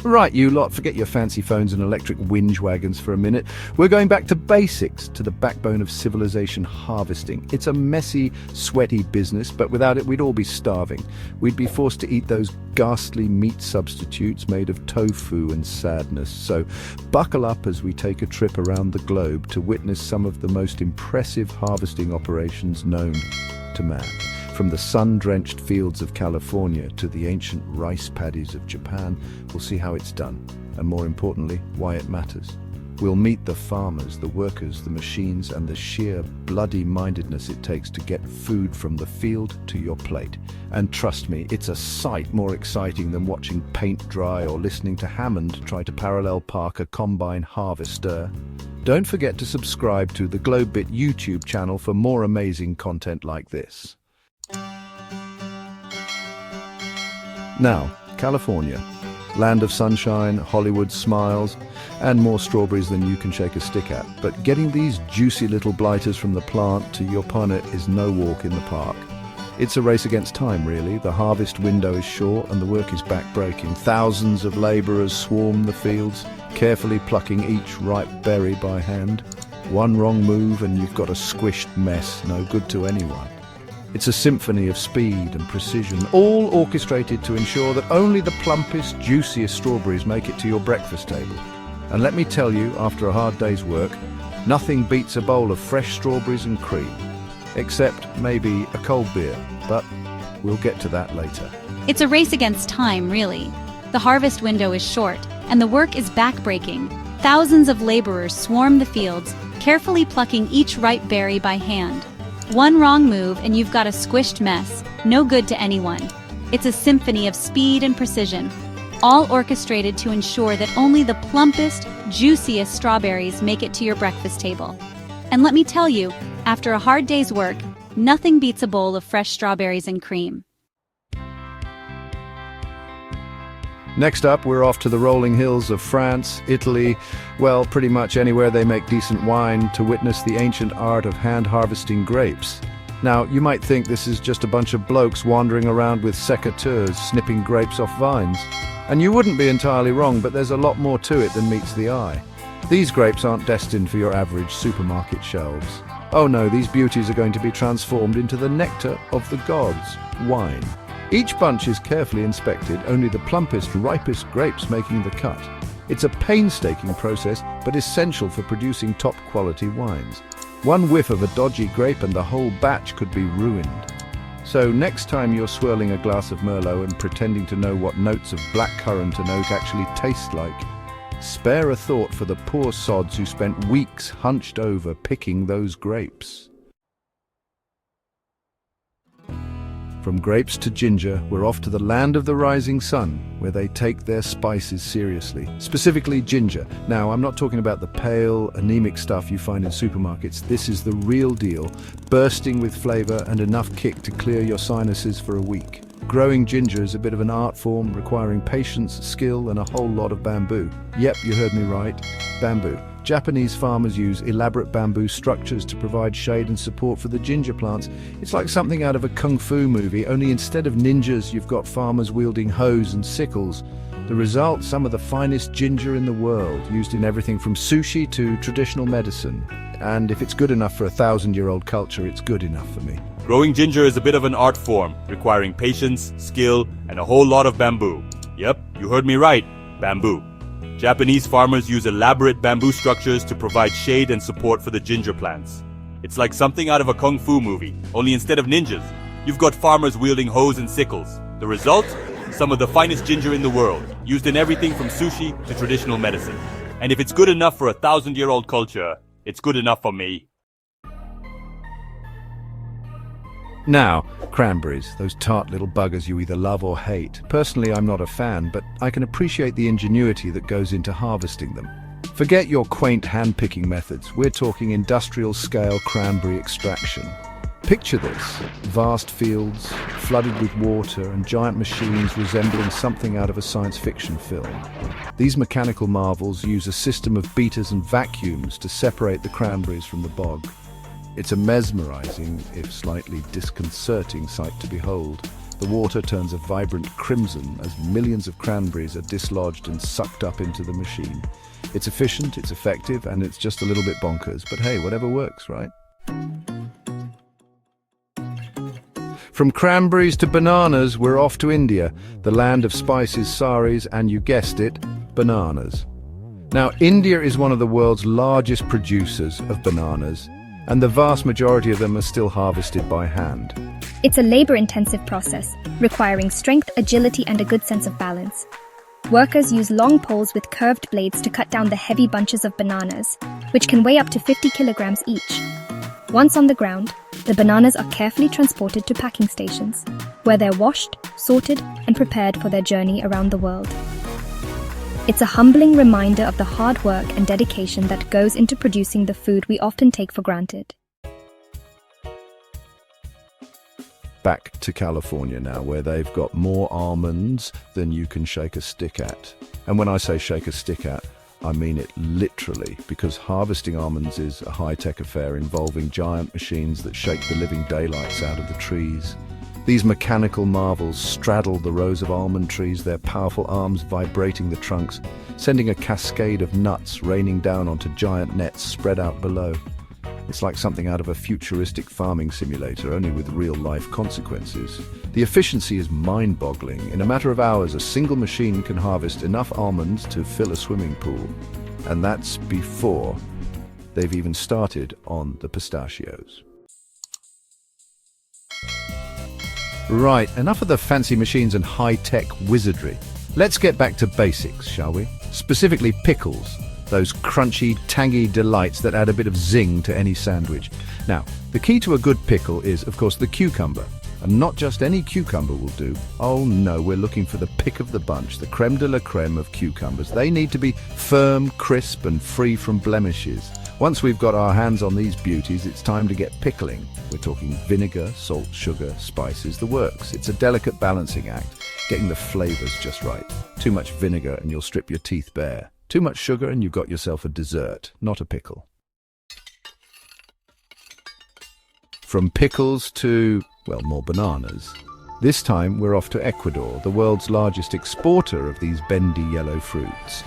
Right, you lot, forget your fancy phones and electric whinge wagons for a minute. We're going back to basics, to the backbone of civilization: harvesting. It's a messy, sweaty business, but without it we'd all be starving. We'd be forced to eat those ghastly meat substitutes made of tofu and sadness. So buckle up as we take a trip around the globe to witness some of the most impressive harvesting operations known to man. From the sun-drenched fields of California to the ancient rice paddies of Japan, we'll see how it's done, and more importantly, why it matters. We'll meet the farmers, the workers, the machines, and the sheer bloody mindedness it takes to get food from the field to your plate. And trust me, it's a sight more exciting than watching paint dry or listening to Hammond try to parallel park a combine harvester. Don't forget to subscribe to the Globebit YouTube channel for more amazing content like this. Now, California, land of sunshine, Hollywood smiles, and more strawberries than you can shake a stick at. But getting these juicy little blighters from the plant to your punnet is no walk in the park. It's a race against time, really. The harvest window is short and the work is back-breaking. Thousands of laborers swarm the fields, carefully plucking each ripe berry by hand. One wrong move and you've got a squished mess, no good to anyone. It's a symphony of speed and precision, all orchestrated to ensure that only the plumpest, juiciest strawberries make it to your breakfast table. And let me tell you, after a hard day's work, nothing beats a bowl of fresh strawberries and cream. Except maybe a cold beer, but we'll get to that later. It's a race against time, really. The harvest window is short, and the work is back-breaking. Thousands of laborers swarm the fields, carefully plucking each ripe berry by hand. One wrong move and you've got a squished mess, no good to anyone. It's a symphony of speed and precision, all orchestrated to ensure that only the plumpest, juiciest strawberries make it to your breakfast table. And let me tell you, after a hard day's work, nothing beats a bowl of fresh strawberries and cream. Next up, we're off to the rolling hills of France, Italy, well, pretty much anywhere they make decent wine, to witness the ancient art of hand-harvesting grapes. Now, you might think this is just a bunch of blokes wandering around with secateurs, snipping grapes off vines. And you wouldn't be entirely wrong, but there's a lot more to it than meets the eye. These grapes aren't destined for your average supermarket shelves. Oh no, these beauties are going to be transformed into the nectar of the gods, wine. Each bunch is carefully inspected, only the plumpest, ripest grapes making the cut. It's a painstaking process, but essential for producing top-quality wines. One whiff of a dodgy grape and the whole batch could be ruined. So next time you're swirling a glass of Merlot and pretending to know what notes of blackcurrant and oak actually taste like, spare a thought for the poor sods who spent weeks hunched over picking those grapes. From grapes to ginger, we're off to the land of the rising sun, where they take their spices seriously, specifically ginger. Now, I'm not talking about the pale, anemic stuff you find in supermarkets. This is the real deal, bursting with flavor and enough kick to clear your sinuses for a week. Growing ginger is a bit of an art form, requiring patience, skill, and a whole lot of bamboo. Yep, you heard me right, bamboo. Japanese farmers use elaborate bamboo structures to provide shade and support for the ginger plants. It's like something out of a kung fu movie, only instead of ninjas, you've got farmers wielding hoes and sickles. The result, some of the finest ginger in the world, used in everything from sushi to traditional medicine. And if it's good enough for a 1,000-year-old culture, it's good enough for me. Growing ginger is a bit of an art form, requiring patience, skill, and a whole lot of bamboo. Yep, you heard me right, bamboo. Japanese farmers use elaborate bamboo structures to provide shade and support for the ginger plants. It's like something out of a kung fu movie, only instead of ninjas, you've got farmers wielding hoes and sickles. The result? Some of the finest ginger in the world, used in everything from sushi to traditional medicine. And if it's good enough for a 1,000-year-old culture, it's good enough for me. Now, cranberries, those tart little buggers you either love or hate. Personally, I'm not a fan, but I can appreciate the ingenuity that goes into harvesting them. Forget your quaint hand-picking methods. We're talking industrial-scale cranberry extraction. Picture this: vast fields, flooded with water, and giant machines resembling something out of a science fiction film. These mechanical marvels use a system of beaters and vacuums to separate the cranberries from the bog. It's a mesmerizing, if slightly disconcerting, sight to behold. The water turns a vibrant crimson as millions of cranberries are dislodged and sucked up into the machine. It's efficient, it's effective, and it's just a little bit bonkers. But hey, whatever works, right? From cranberries to bananas, we're off to India, the land of spices, saris, and you guessed it, bananas. Now, India is one of the world's largest producers of bananas, and the vast majority of them are still harvested by hand. It's a labor-intensive process, requiring strength, agility, and a good sense of balance. Workers use long poles with curved blades to cut down the heavy bunches of bananas, which can weigh up to 50 kilograms each. Once on the ground, the bananas are carefully transported to packing stations, where they're washed, sorted, and prepared for their journey around the world. It's a humbling reminder of the hard work and dedication that goes into producing the food we often take for granted. Back to California now, where they've got more almonds than you can shake a stick at. And when I say shake a stick at, I mean it literally, because harvesting almonds is a high-tech affair involving giant machines that shake the living daylights out of the trees. These mechanical marvels straddle the rows of almond trees, their powerful arms vibrating the trunks, sending a cascade of nuts raining down onto giant nets spread out below. It's like something out of a futuristic farming simulator, only with real-life consequences. The efficiency is mind-boggling. In a matter of hours, a single machine can harvest enough almonds to fill a swimming pool. And that's before they've even started on the pistachios. Right, enough of the fancy machines and high-tech wizardry. Let's get back to basics, shall we? Specifically pickles. Those crunchy, tangy delights that add a bit of zing to any sandwich. Now, the key to a good pickle is, of course, the cucumber. And not just any cucumber will do. Oh no, we're looking for the pick of the bunch, the creme de la creme of cucumbers. They need to be firm, crisp, and free from blemishes. Once we've got our hands on these beauties, it's time to get pickling. We're talking vinegar, salt, sugar, spices, the works. It's a delicate balancing act, getting the flavors just right. Too much vinegar and you'll strip your teeth bare. Too much sugar and you've got yourself a dessert, not a pickle. From pickles to, well, more bananas. This time we're off to Ecuador, the world's largest exporter of these bendy yellow fruits.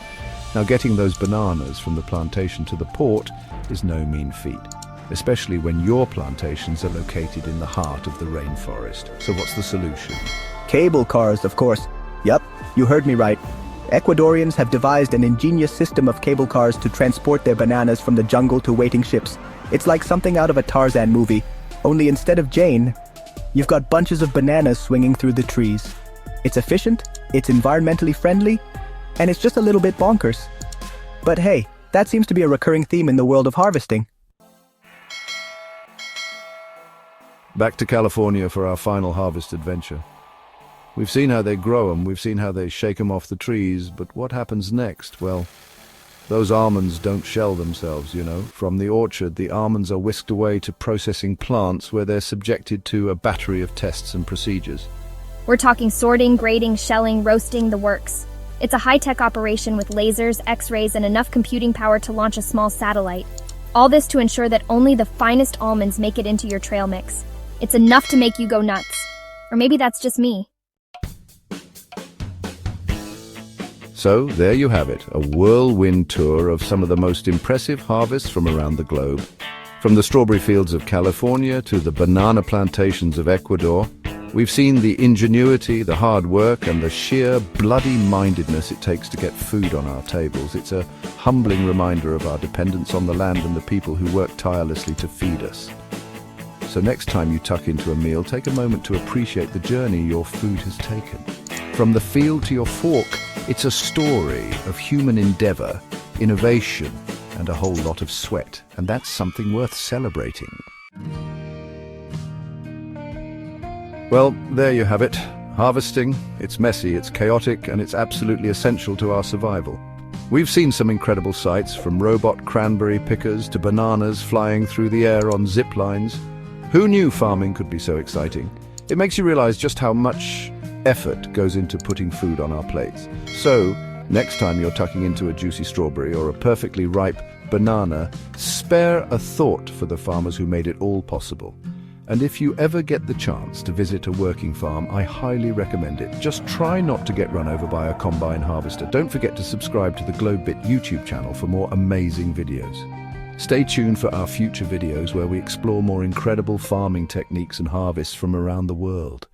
Now, getting those bananas from the plantation to the port is no mean feat, especially when your plantations are located in the heart of the rainforest. So what's the solution? Cable cars, of course. Yup, you heard me right. Ecuadorians have devised an ingenious system of cable cars to transport their bananas from the jungle to waiting ships. It's like something out of a Tarzan movie, only instead of Jane, you've got bunches of bananas swinging through the trees. It's efficient, it's environmentally friendly, and it's just a little bit bonkers. But hey, that seems to be a recurring theme in the world of harvesting. Back to California for our final harvest adventure. We've seen how they grow them, we've seen how they shake them off the trees, but what happens next? Well, those almonds don't shell themselves, you know. From the orchard, the almonds are whisked away to processing plants where they're subjected to a battery of tests and procedures. We're talking sorting, grading, shelling, roasting, the works. It's a high-tech operation with lasers, x-rays, and enough computing power to launch a small satellite. All this to ensure that only the finest almonds make it into your trail mix. It's enough to make you go nuts. Or maybe that's just me. So there you have it, a whirlwind tour of some of the most impressive harvests from around the globe. From the strawberry fields of California to the banana plantations of Ecuador, we've seen the ingenuity, the hard work, and the sheer bloody-mindedness it takes to get food on our tables. It's a humbling reminder of our dependence on the land and the people who work tirelessly to feed us. So next time you tuck into a meal, take a moment to appreciate the journey your food has taken. From the field to your fork, it's a story of human endeavor, innovation, and a whole lot of sweat. And that's something worth celebrating. Well, there you have it. Harvesting, it's messy, it's chaotic, and it's absolutely essential to our survival. We've seen some incredible sights, from robot cranberry pickers to bananas flying through the air on zip lines. Who knew farming could be so exciting? It makes you realize just how much effort goes into putting food on our plates. So, next time you're tucking into a juicy strawberry or a perfectly ripe banana, spare a thought for the farmers who made it all possible. And if you ever get the chance to visit a working farm, I highly recommend it. Just try not to get run over by a combine harvester. Don't forget to subscribe to the GlobeBit YouTube channel for more amazing videos. Stay tuned for our future videos where we explore more incredible farming techniques and harvests from around the world.